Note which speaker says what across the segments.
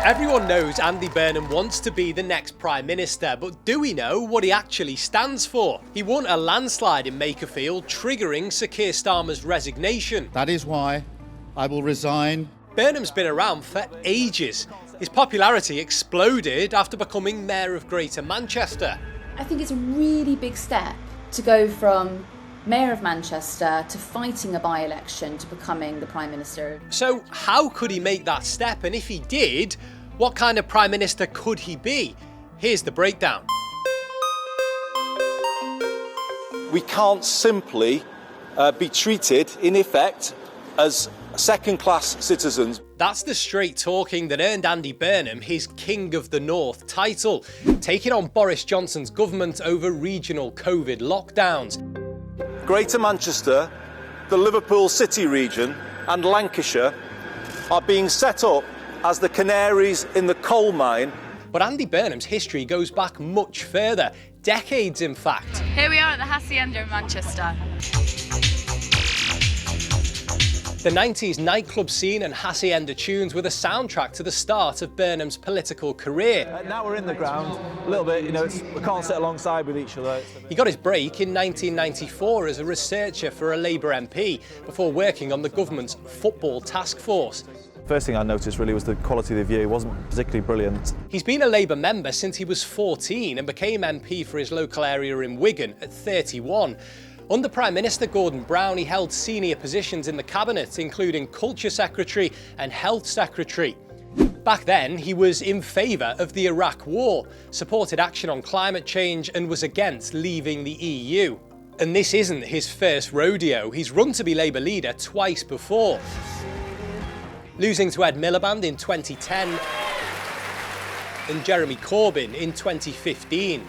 Speaker 1: Everyone knows Andy Burnham wants to be the next Prime Minister, but do we know what he actually stands for? He won a landslide in Makerfield, triggering Sir Keir Starmer's resignation.
Speaker 2: That is why I will resign.
Speaker 1: Burnham's been around for ages. His popularity exploded after becoming Mayor of Greater Manchester.
Speaker 3: I think it's a really big step to go from Mayor of Manchester to fighting a by-election to becoming the Prime Minister.
Speaker 1: So how could he make that step? And if he did, what kind of Prime Minister could he be? Here's the breakdown.
Speaker 4: We can't simply be treated, in effect, as second-class citizens.
Speaker 1: That's the straight talking that earned Andy Burnham his King of the North title, taking on Boris Johnson's government over regional COVID lockdowns.
Speaker 4: Greater Manchester, the Liverpool City region and Lancashire are being set up as the canaries in the coal mine.
Speaker 1: But Andy Burnham's history goes back much further, decades in fact.
Speaker 5: Here we are at the Hacienda in Manchester.
Speaker 1: The 90s nightclub scene and Hacienda tunes were the soundtrack to the start of Burnham's political career.
Speaker 6: Now we're in the ground, a little bit, we can't sit alongside with each other.
Speaker 1: He got his break in 1994 as a researcher for a Labour MP before working on the government's football task force.
Speaker 6: First thing I noticed really was the quality of the view. It wasn't particularly brilliant.
Speaker 1: He's been a Labour member since he was 14 and became MP for his local area in Wigan at 31. Under Prime Minister Gordon Brown, he held senior positions in the Cabinet, including Culture Secretary and Health Secretary. Back then, he was in favour of the Iraq War, supported action on climate change and was against leaving the EU. And this isn't his first rodeo. He's run to be Labour leader twice before, losing to Ed Miliband in 2010 and Jeremy Corbyn in 2015.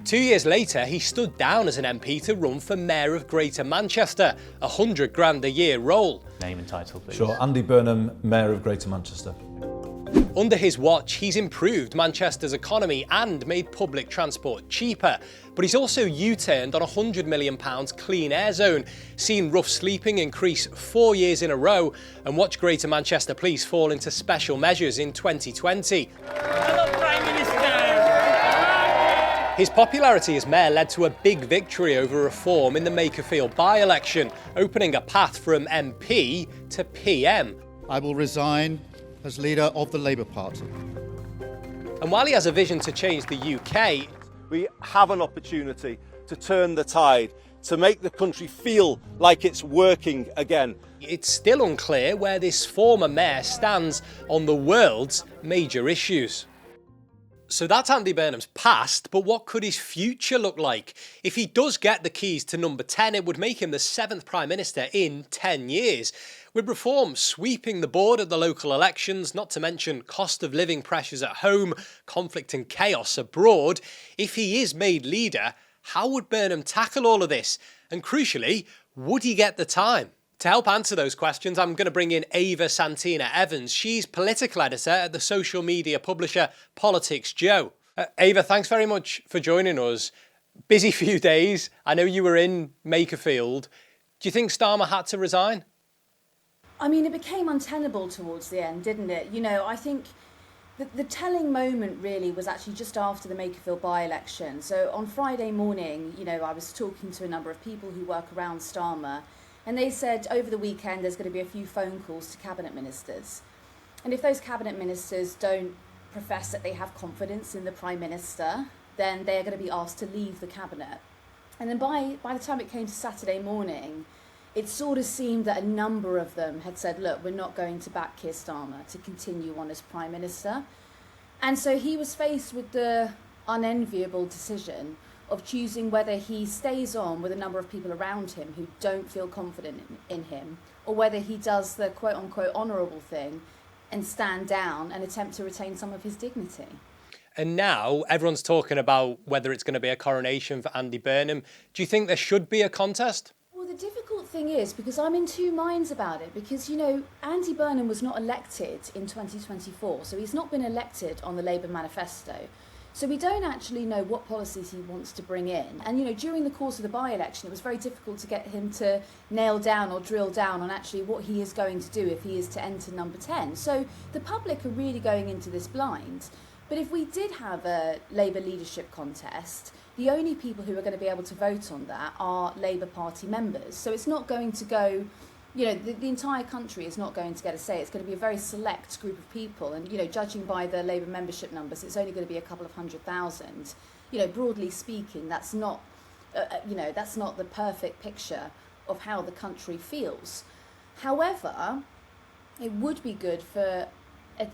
Speaker 1: 2 years later, he stood down as an MP to run for Mayor of Greater Manchester, a £100,000 a year role.
Speaker 7: Name and title, please.
Speaker 8: Sure, Andy Burnham, Mayor of Greater Manchester.
Speaker 1: Under his watch, he's improved Manchester's economy and made public transport cheaper. But he's also U-turned on a £100 million clean air zone, seen rough sleeping increase 4 years in a row, and watched Greater Manchester Police fall into special measures in 2020.
Speaker 9: Hello, Prime Minister.
Speaker 1: His popularity as mayor led to a big victory over reform in the Makerfield by-election, opening a path from MP to PM.
Speaker 2: I will resign as leader of the Labour Party.
Speaker 1: And while he has a vision to change the UK,
Speaker 4: We have an opportunity to turn the tide, to make the country feel like it's working again.
Speaker 1: it's still unclear where this former mayor stands on the world's major issues. So that's Andy Burnham's past, but what could his future look like? If he does get the keys to number 10, it would make him the 7th Prime Minister in 10 years. With reform sweeping the board at the local elections, not to mention cost of living pressures at home, conflict and chaos abroad, if he is made leader, how would Burnham tackle all of this? And crucially, would he get the time? To help answer those questions, I'm going to bring in Ava-Santina Evans. She's political editor at the social media publisher Politics Joe. Ava, thanks very much for joining us. Busy few days. I know you were in Makerfield. Do you think Starmer had to resign?
Speaker 3: I mean, it became untenable towards the end, didn't it? You know, I think the telling moment really was actually just after the Makerfield by-election. So on Friday morning, you know, I was talking to a number of people who work around Starmer, and they said over the weekend there's going to be a few phone calls to cabinet ministers. And if those cabinet ministers don't profess that they have confidence in the Prime Minister, then they're going to be asked to leave the cabinet. And then by the time it came to Saturday morning, it sort of seemed that a number of them had said, look, we're not going to back Keir Starmer to continue on as Prime Minister. And so he was faced with the unenviable decision of choosing whether he stays on with a number of people around him who don't feel confident in him, or whether he does the quote-unquote honourable thing and stand down and attempt to retain some of his dignity.
Speaker 1: And now everyone's talking about whether it's going to be a coronation for Andy Burnham. Do you think there should be a contest?
Speaker 3: Well, the difficult thing is, because I'm in two minds about it, because, you know, Andy Burnham was not elected in 2024, so he's not been elected on the Labour manifesto. So we don't actually know what policies he wants to bring in. And, during the course of the by-election, it was very difficult to get him to nail down or drill down on actually what he is going to do if he is to enter number 10. So the public are really going into this blind. But if we did have a Labour leadership contest, the only people who are going to be able to vote on that are Labour Party members. So it's not going to go... the entire country is not going to get a say. It's going to be a very select group of people. And, judging by the Labour membership numbers, it's only going to be a couple of 100,000. Broadly speaking, that's not the perfect picture of how the country feels. However, it would be good for, a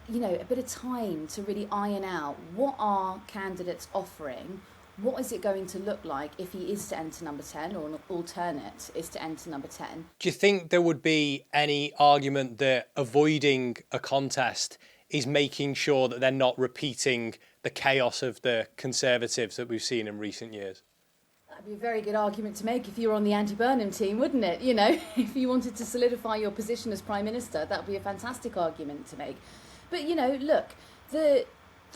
Speaker 3: bit of time to really iron out what are candidates offering. What is it going to look like if he is to enter number 10, or an alternate is to enter number 10?
Speaker 1: Do you think there would be any argument that avoiding a contest is making sure that they're not repeating the chaos of the Conservatives that we've seen in recent years?
Speaker 3: That'd be a very good argument to make if you were on the Andy Burnham team, wouldn't it? If you wanted to solidify your position as Prime Minister, that would be a fantastic argument to make. But, look,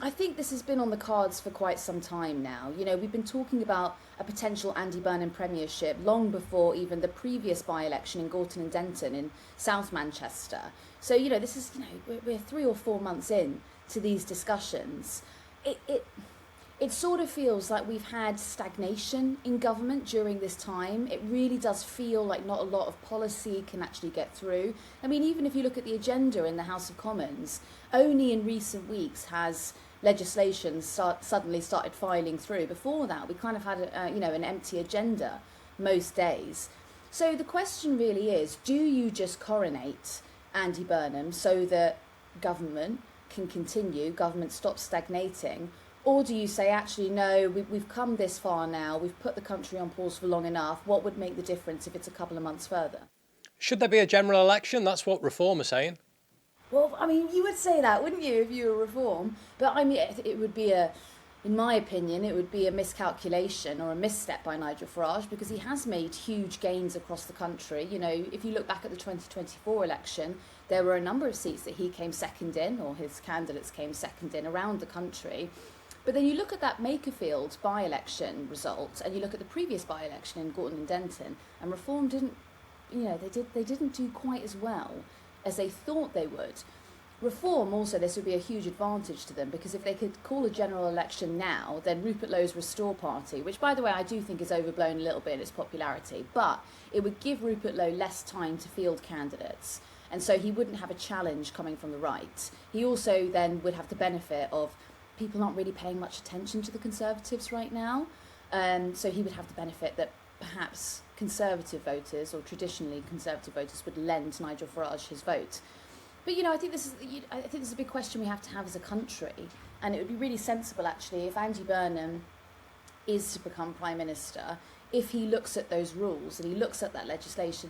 Speaker 3: I think this has been on the cards for quite some time now. We've been talking about a potential Andy Burnham premiership long before even the previous by-election in Gorton and Denton in South Manchester. So, this is, we're 3 or 4 months in to these discussions. It sort of feels like we've had stagnation in government during this time. It really does feel like not a lot of policy can actually get through. I mean, even if you look at the agenda in the House of Commons, only in recent weeks has legislation suddenly started filing through. Before that, we kind of had an empty agenda most days. So the question really is, do you just coronate Andy Burnham so that government can continue, government stops stagnating, or do you say, actually, no, we've come this far now, we've put the country on pause for long enough, what would make the difference if it's a couple of months further?
Speaker 1: Should there be a general election? That's what Reform are saying.
Speaker 3: Well, I mean, you would say that, wouldn't you, if you were Reform? But I mean, it would be in my opinion, it would be a miscalculation or a misstep by Nigel Farage, because he has made huge gains across the country. If you look back at the 2024 election, there were a number of seats that he came second in, or his candidates came second in around the country. But then you look at that Makerfield by-election result, and you look at the previous by-election in Gorton and Denton, and Reform didn't, they didn't do quite as well as they thought they would. Reform also, this would be a huge advantage to them, because if they could call a general election now, then Rupert Lowe's Restore Party, which by the way I do think is overblown a little bit in its popularity, but it would give Rupert Lowe less time to field candidates, and so he wouldn't have a challenge coming from the right. He also then would have the benefit of people not really paying much attention to the Conservatives right now, so he would have the benefit that perhaps Conservative voters, or traditionally Conservative voters, would lend Nigel Farage his vote. But I think this is a big question we have to have as a country, and it would be really sensible actually if Andy Burnham is to become Prime Minister, if he looks at those rules and he looks at that legislation.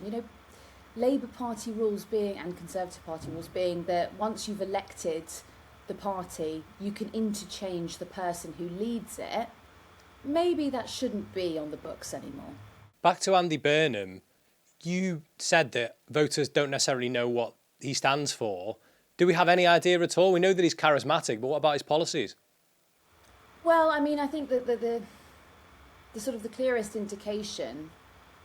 Speaker 3: Labour Party rules being, and Conservative Party rules being, that once you've elected the party, you can interchange the person who leads it. Maybe that shouldn't be on the books anymore.
Speaker 1: Back to Andy Burnham, you said that voters don't necessarily know what he stands for. Do we have any idea at all? We know that he's charismatic, but what about his policies?
Speaker 3: Well, I mean, I think that the sort of the clearest indication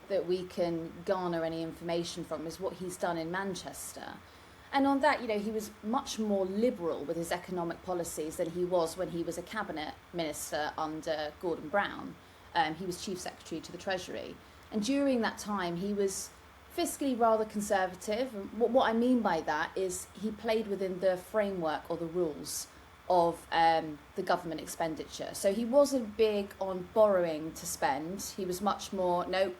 Speaker 3: that we can garner any information from is what he's done in Manchester. And on that, he was much more liberal with his economic policies than he was when he was a cabinet minister under Gordon Brown. He was chief secretary to the Treasury. And during that time, he was fiscally rather conservative. And what I mean by that is he played within the framework or the rules of the government expenditure. So he wasn't big on borrowing to spend. He was much more, no,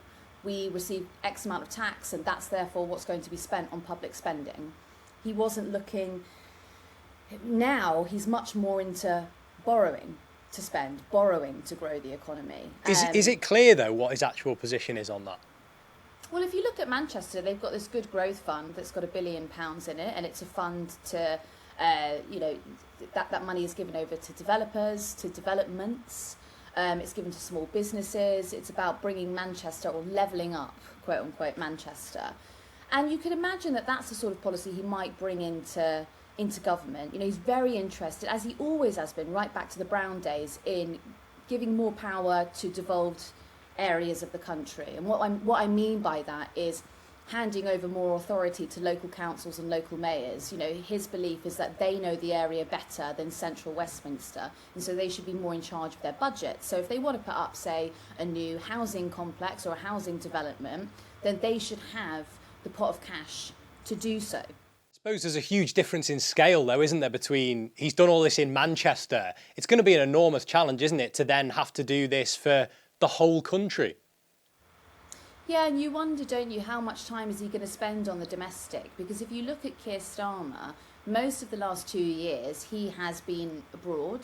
Speaker 3: we receive X amount of tax and that's therefore what's going to be spent on public spending. He wasn't looking... Now he's much more into borrowing to spend, borrowing to grow the economy.
Speaker 1: Is it clear, though, what his actual position is on that?
Speaker 3: Well, if you look at Manchester, they've got this good growth fund that's got £1 billion in it, and it's a fund to, that money is given over to developers, to developments, it's given to small businesses, it's about bringing Manchester, or levelling up, quote-unquote, Manchester. And you could imagine that that's the sort of policy he might bring into into government. You know, he's very interested, as he always has been, right back to the Brown days, in giving more power to devolved areas of the country. And what I mean by that is handing over more authority to local councils and local mayors. You know, his belief is that they know the area better than central Westminster, and so they should be more in charge of their budget. So if they want to put up, say, a new housing complex or a housing development, then they should have the pot of cash to do so.
Speaker 1: I suppose there's a huge difference in scale, though, isn't there, between he's done all this in Manchester. It's going to be an enormous challenge, isn't it, to then have to do this for the whole country?
Speaker 3: Yeah, and you wonder, don't you, how much time is he going to spend on the domestic? Because if you look at Keir Starmer, most of the last 2 years he has been abroad.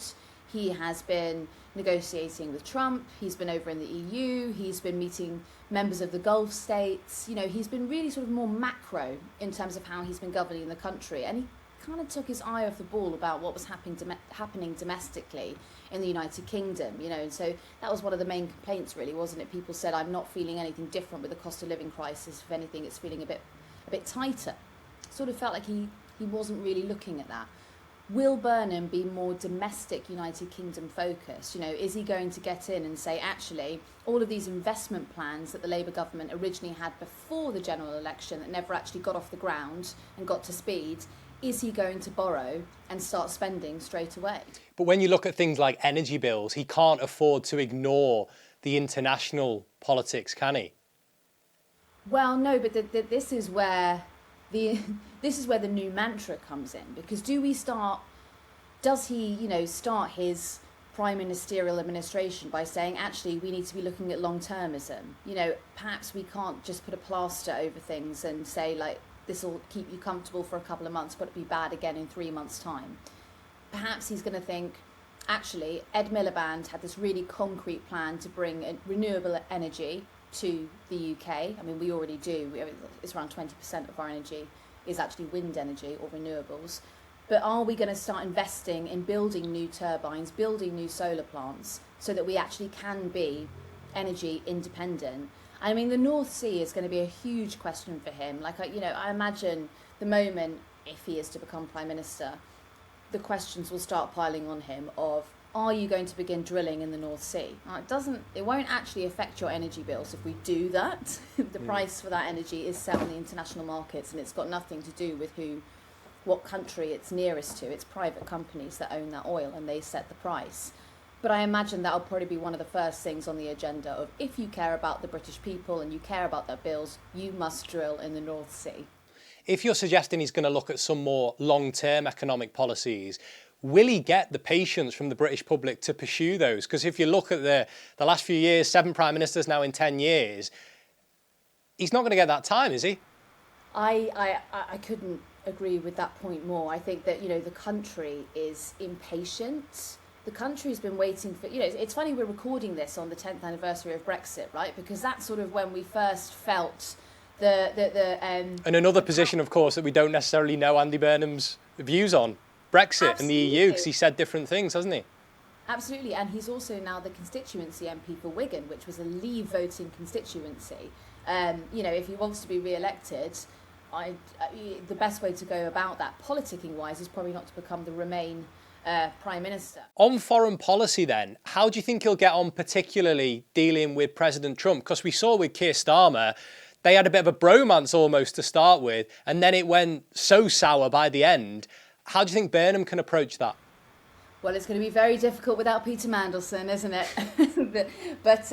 Speaker 3: He has been negotiating with Trump, he's been over in the EU, he's been meeting members of the Gulf states. You know, he's been really sort of more macro in terms of how he's been governing the country. And he kind of took his eye off the ball about what was happening domestically in the United Kingdom, you know, and so that was one of the main complaints, really, wasn't it? People said, I'm not feeling anything different with the cost of living crisis. If anything, it's feeling a bit tighter. Sort of felt like he wasn't really looking at that. Will Burnham be more domestic United Kingdom focused? You know, is he going to get in and say, actually, all of these investment plans that the Labour government originally had before the general election that never actually got off the ground and got to speed, is he going to borrow and start spending straight away?
Speaker 1: But when you look at things like energy bills, he can't afford to ignore the international politics, can he?
Speaker 3: Well, no, but this is where the new mantra comes in, because does he, you know, start his prime ministerial administration by saying, actually, we need to be looking at long-termism? You know, perhaps we can't just put a plaster over things and say, like, this will keep you comfortable for a couple of months, but it'll be bad again in 3 months' time. Perhaps he's going to think, actually, Ed Miliband had this really concrete plan to bring renewable energy to the UK. I mean, we already do. It's around 20% of our energy is actually wind energy or renewables. But are we going to start investing in building new turbines, building new solar plants, so that we actually can be energy independent? I mean, the North Sea is going to be a huge question for him. Like, I imagine the moment, if he is to become Prime Minister, the questions will start piling on him of, are you going to begin drilling in the North Sea? Now, it won't actually affect your energy bills if we do that. The price for that energy is set on the international markets, and it's got nothing to do with what country it's nearest to. It's private companies that own that oil, and they set the price. But I imagine that'll probably be one of the first things on the agenda of, if you care about the British people and you care about their bills, you must drill in the North Sea.
Speaker 1: If you're suggesting he's going to look at some more long-term economic policies, will he get the patience from the British public to pursue those? Because if you look at the last few years, 7 prime ministers now in 10 years, he's not going to get that time, is he?
Speaker 3: I couldn't agree with that point more. I think that, you know, the country is impatient. The country's been waiting for, you know, it's funny we're recording this on the 10th anniversary of Brexit, right? Because that's sort of when we first felt and
Speaker 1: another position, of course, that we don't necessarily know Andy Burnham's views on, Brexit. Absolutely. And the EU, because he said different things, hasn't he?
Speaker 3: Absolutely, and he's also now the constituency MP for Wigan, which was a Leave voting constituency. You know, if he wants to be re-elected, the best way to go about that, politicking-wise, is probably not to become the Remain Prime Minister.
Speaker 1: On foreign policy then, how do you think he'll get on, particularly dealing with President Trump? Because we saw with Keir Starmer, they had a bit of a bromance almost to start with, and then it went so sour by the end. How do you think Burnham can approach that?
Speaker 3: Well, it's going to be very difficult without Peter Mandelson, isn't it? but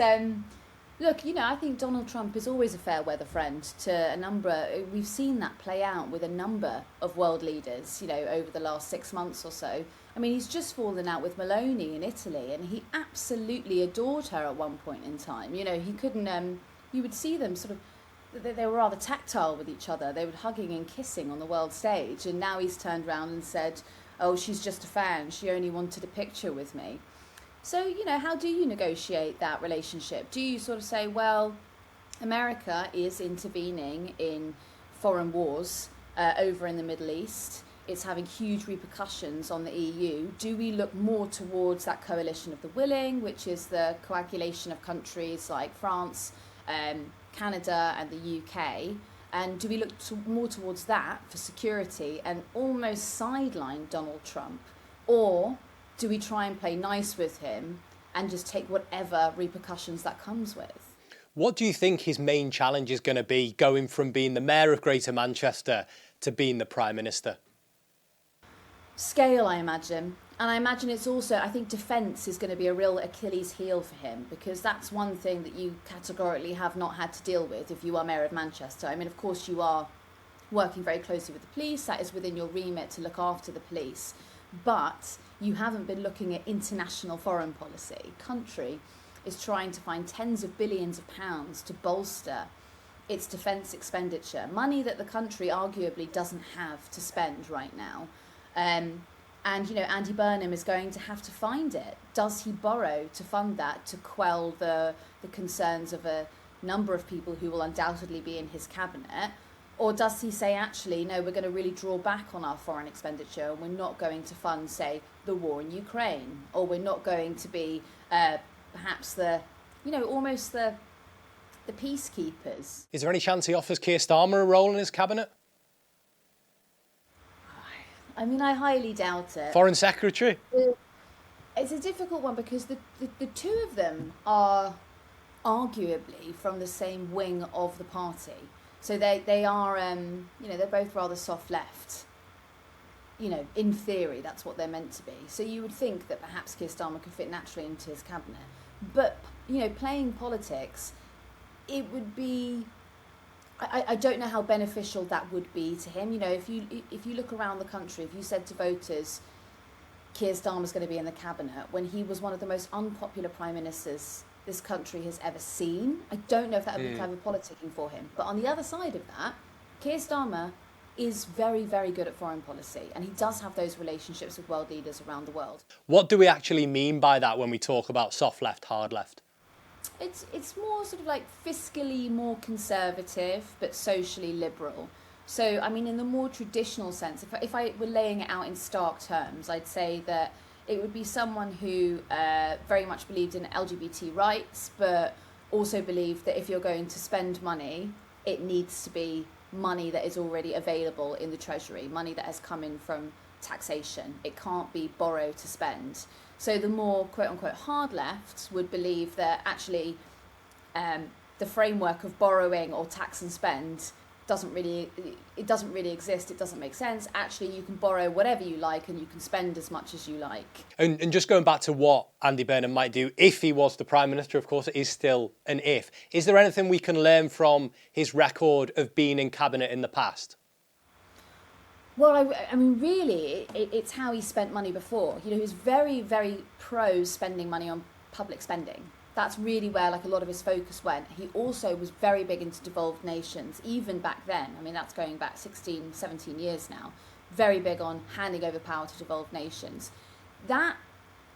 Speaker 3: look, you know, I think Donald Trump is always a fair weather friend to a number. We've seen that play out with a number of world leaders, you know, over the last 6 months or so. I mean, he's just fallen out with Meloni in Italy, and he absolutely adored her at one point in time. You know, he couldn't, you would see them sort of, they were rather tactile with each other. They were hugging and kissing on the world stage, and now he's turned around and said, oh, she's just a fan, she only wanted a picture with me. So, you know, how do you negotiate that relationship? Do you sort of say, well, America is intervening in foreign wars over in the Middle East. It's having huge repercussions on the EU. Do we look more towards that coalition of the willing, which is the coagulation of countries like France, Canada and the UK, And do we look more towards that for security and almost sideline Donald Trump? Or do we try and play nice with him and just take whatever repercussions that comes with?
Speaker 1: What do you think his main challenge is going to be, going from being the Mayor of Greater Manchester to being the Prime Minister?
Speaker 3: Scale, I imagine. And I imagine it's also, I think defence is going to be a real Achilles heel for him, because that's one thing that you categorically have not had to deal with if you are Mayor of Manchester. I mean, of course, you are working very closely with the police. That is within your remit to look after the police. But you haven't been looking at international foreign policy. Country is trying to find tens of billions of pounds to bolster its defence expenditure, money that the country arguably doesn't have to spend right now. And, you know, Andy Burnham is going to have to find it. Does he borrow to fund that, to quell the concerns of a number of people who will undoubtedly be in his cabinet? Or does he say, actually, no, we're going to really draw back on our foreign expenditure and we're not going to fund, say, the war in Ukraine? Or we're not going to be perhaps almost the peacekeepers?
Speaker 1: Is there any chance he offers Keir Starmer a role in his cabinet?
Speaker 3: I mean, I highly doubt it.
Speaker 1: Foreign Secretary?
Speaker 3: It's a difficult one because the two of them are arguably from the same wing of the party. So they are, they're both rather soft left. You know, in theory, that's what they're meant to be. So you would think that perhaps Keir Starmer could fit naturally into his cabinet. But, you know, playing politics, it would be... I don't know how beneficial that would be to him. You know, if you look around the country, if you said to voters, Keir Starmer's going to be in the cabinet, when he was one of the most unpopular prime ministers this country has ever seen, I don't know if that would be clever politicking for him. But on the other side of that, Keir Starmer is very, very good at foreign policy, and he does have those relationships with world leaders around the world.
Speaker 1: What do we actually mean by that when we talk about soft left, hard left?
Speaker 3: It's more sort of like fiscally more conservative, but socially liberal. So, I mean, in the more traditional sense, if I were laying it out in stark terms, I'd say that it would be someone who very much believed in LGBT rights, but also believed that if you're going to spend money, it needs to be money that is already available in the Treasury, money that has come in from taxation. It can't be borrow to spend. So the more quote-unquote hard left would believe that actually the framework of borrowing or tax and spend doesn't really exist. It doesn't make sense. Actually, you can borrow whatever you like and you can spend as much as you like.
Speaker 1: And just going back to what Andy Burnham might do if he was the Prime Minister, of course, it is still an if. Is there anything we can learn from his record of being in Cabinet in the past?
Speaker 3: Well, I mean, really, it's how he spent money before. You know, he was very, very pro spending money on public spending. That's really where, like, a lot of his focus went. He also was very big into devolved nations, even back then. I mean, that's going back 16, 17 years now. Very big on handing over power to devolved nations. That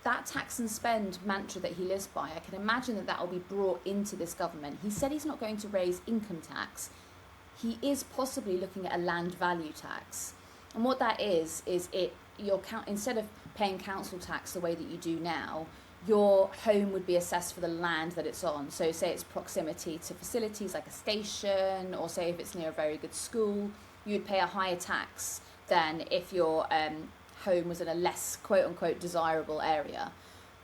Speaker 3: tax and spend mantra that he lives by, I can imagine that will be brought into this government. He said he's not going to raise income tax. He is possibly looking at a land value tax. And what that is instead of paying council tax the way that you do now, your home would be assessed for the land that it's on. So say it's proximity to facilities like a station, or say if it's near a very good school, you'd pay a higher tax than if your home was in a less quote-unquote desirable area.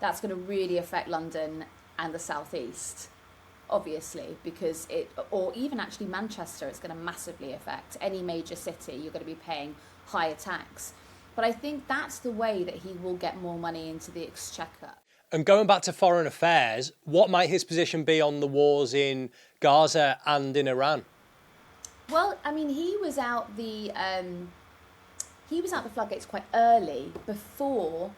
Speaker 3: That's going to really affect London and the southeast, obviously, because or even actually Manchester, it's going to massively affect. Any major city, you're going to be paying higher tax. But I think that's the way that he will get more money into the exchequer.
Speaker 1: And going back to foreign affairs, what might his position be on the wars in Gaza and in Iran?
Speaker 3: Well, I mean, he was out the floodgates quite early, before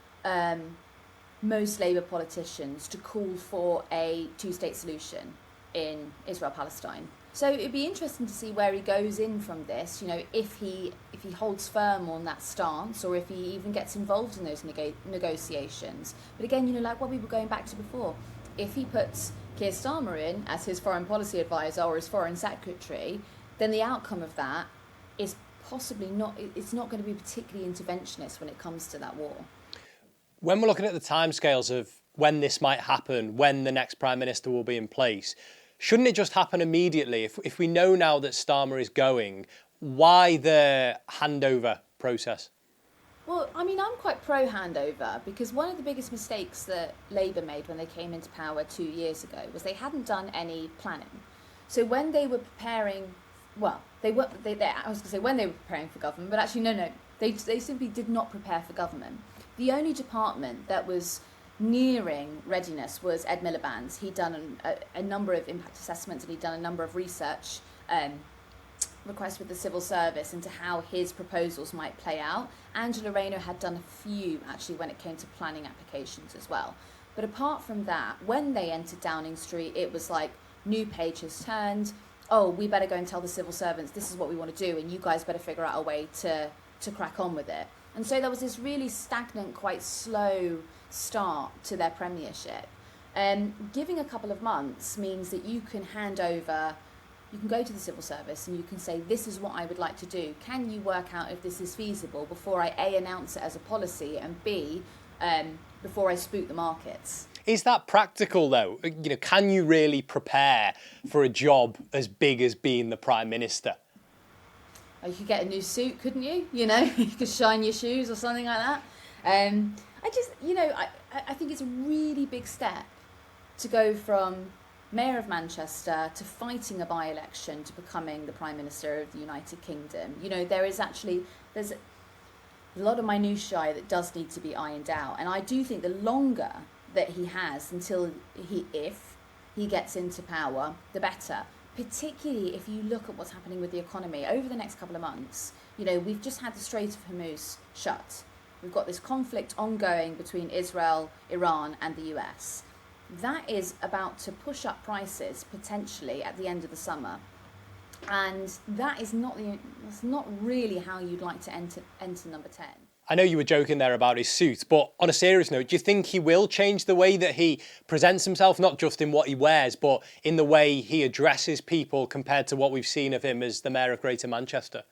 Speaker 3: most Labour politicians, to call for a two-state solution in Israel-Palestine. So it'd be interesting to see where he goes in from this, you know, if he holds firm on that stance, or if he even gets involved in those negotiations. But again, you know, like what we were going back to before, if he puts Keir Starmer in as his foreign policy advisor or his foreign secretary, then the outcome of that is possibly it's not going to be particularly interventionist when it comes to that war.
Speaker 1: When we're looking at the timescales of when this might happen, when the next Prime Minister will be in place, shouldn't it just happen immediately? If we know now that Starmer is going, why the handover process?
Speaker 3: Well, I mean, I'm quite pro handover because one of the biggest mistakes that Labour made when they came into power 2 years ago was they hadn't done any planning. So when they were preparing, well, I was going to say when they were preparing for government, but actually no, they simply did not prepare for government. The only department that was nearing readiness was Ed Miliband's. He'd done a number of impact assessments and he'd done a number of research requests with the civil service into how his proposals might play out. Angela Rayner had done a few actually when it came to planning applications as well. But apart from that, when they entered Downing Street, it was like, new page has turned. Oh, we better go and tell the civil servants this is what we want to do and you guys better figure out a way to crack on with it. And so there was this really stagnant, quite slow start to their premiership. Giving a couple of months means that you can hand over, you can go to the civil service and you can say, this is what I would like to do. Can you work out if this is feasible before I A, announce it as a policy, and B, before I spook the markets?
Speaker 1: Is that practical though? Can you really prepare for a job as big as being the Prime Minister?
Speaker 3: You could get a new suit, couldn't you? You could shine your shoes or something like that. I think it's a really big step to go from Mayor of Manchester to fighting a by-election to becoming the Prime Minister of the United Kingdom. There's a lot of minutiae that does need to be ironed out. And I do think the longer that he has until if he gets into power, the better. Particularly if you look at what's happening with the economy over the next couple of months. We've just had the Strait of Hormuz shut. We've got this conflict ongoing between Israel, Iran and the US. That is about to push up prices potentially at the end of the summer. And that is that's not really how you'd like to enter number 10.
Speaker 1: I know you were joking there about his suit, but on a serious note, do you think he will change the way that he presents himself, not just in what he wears, but in the way he addresses people compared to what we've seen of him as the Mayor of Greater Manchester?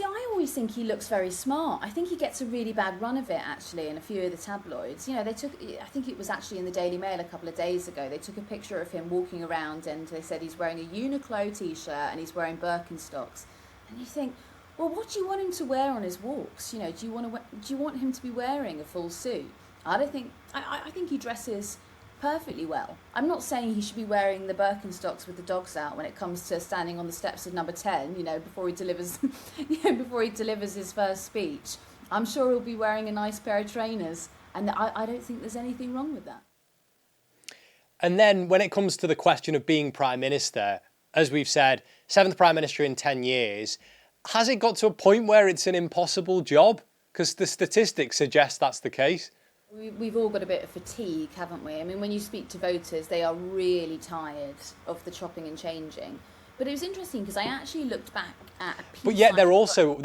Speaker 3: I always think he looks very smart. I think he gets a really bad run of it, actually, in a few of the tabloids. I think it was actually in the Daily Mail a couple of days ago, they took a picture of him walking around and they said he's wearing a Uniqlo t-shirt and he's wearing Birkenstocks. And you think, well, what do you want him to wear on his walks? Do you want him to be wearing a full suit? I think he dresses perfectly well. I'm not saying he should be wearing the Birkenstocks with the dogs out when it comes to standing on the steps of number 10, before he delivers his first speech. I'm sure he'll be wearing a nice pair of trainers, and I don't think there's anything wrong with that.
Speaker 1: And then when it comes to the question of being Prime Minister, as we've said, 7th Prime Minister in 10 years, has it got to a point where it's an impossible job? Because the statistics suggest that's the case.
Speaker 3: We've all got a bit of fatigue, haven't we? I mean, when you speak to voters, they are really tired of the chopping and changing. But it was interesting because I actually looked back at a piece.
Speaker 1: But yet they're also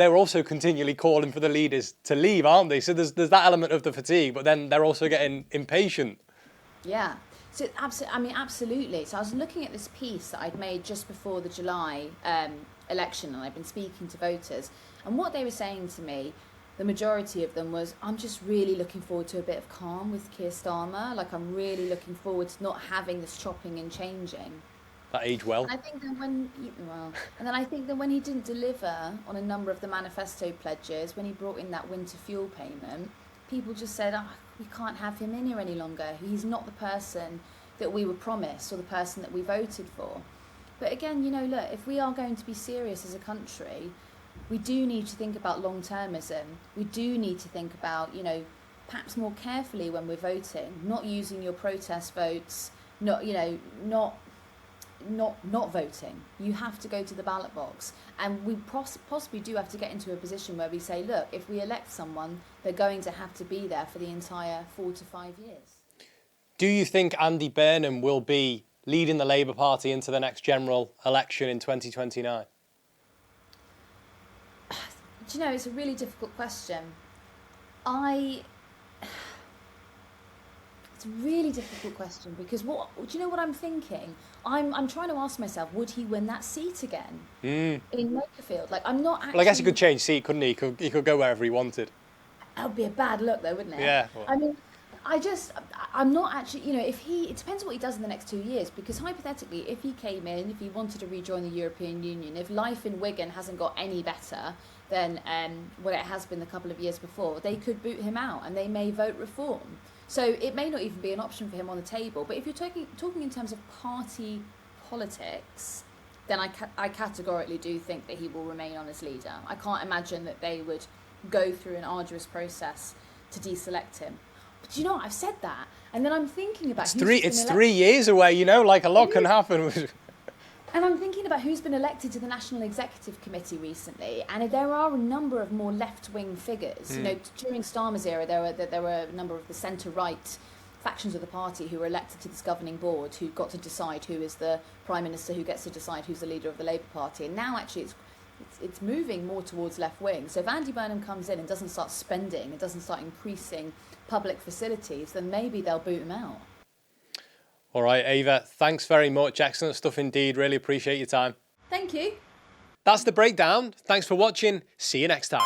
Speaker 1: continually calling for the leaders to leave, aren't they? So there's that element of the fatigue, but then they're also getting impatient.
Speaker 3: Yeah. So absolutely. So I was looking at this piece that I'd made just before the July election, and I've been speaking to voters, and what they were saying to me, the majority of them was, I'm just really looking forward to a bit of calm with Keir Starmer. Like, I'm really looking forward to not having this chopping and changing.
Speaker 1: That aged well.
Speaker 3: And I think that when he didn't deliver on a number of the manifesto pledges, when he brought in that winter fuel payment, people just said, we can't have him in here any longer. He's not the person that we were promised or the person that we voted for. But again, look, if we are going to be serious as a country, we do need to think about long-termism. We do need to think about, perhaps more carefully when we're voting, not using your protest votes, not voting. You have to go to the ballot box. And we possibly do have to get into a position where we say, look, if we elect someone, they're going to have to be there for the entire 4 to 5 years.
Speaker 1: Do you think Andy Burnham will be leading the Labour Party into the next general election in 2029?
Speaker 3: Do you know, it's a really difficult question. It's a really difficult question because do you know what I'm thinking? I'm trying to ask myself, would he win that seat again in Makerfield? Like, I'm not actually...
Speaker 1: Well, I guess he could change seat, couldn't he? He could go wherever he wanted.
Speaker 3: That would be a bad look, though, wouldn't it?
Speaker 1: Yeah. Well.
Speaker 3: I mean, I'm not actually, it depends on what he does in the next 2 years, because hypothetically, if he came in, if he wanted to rejoin the European Union, if life in Wigan hasn't got any better than what it has been the couple of years before, they could boot him out and they may vote reform. So it may not even be an option for him on the table. But if you're talking in terms of party politics, then I categorically do think that he will remain on as leader. I can't imagine that they would go through an arduous process to deselect him. But do you know what? I've said that, and then I'm thinking about
Speaker 1: It's 3 years away, like a lot can happen.
Speaker 3: And I'm thinking about who's been elected to the National Executive Committee recently, and there are a number of more left-wing figures. During Starmer's era, there were a number of the centre-right factions of the party who were elected to this governing board, who got to decide who is the Prime Minister, who gets to decide who's the leader of the Labour Party. And now actually it's moving more towards left-wing. So if Andy Burnham comes in and doesn't start spending, and doesn't start increasing public facilities, then maybe they'll boot him out.
Speaker 1: All right, Ava, thanks very much. Excellent stuff indeed. Really appreciate your time.
Speaker 3: Thank you.
Speaker 1: That's The Breakdown. Thanks for watching. See you next time.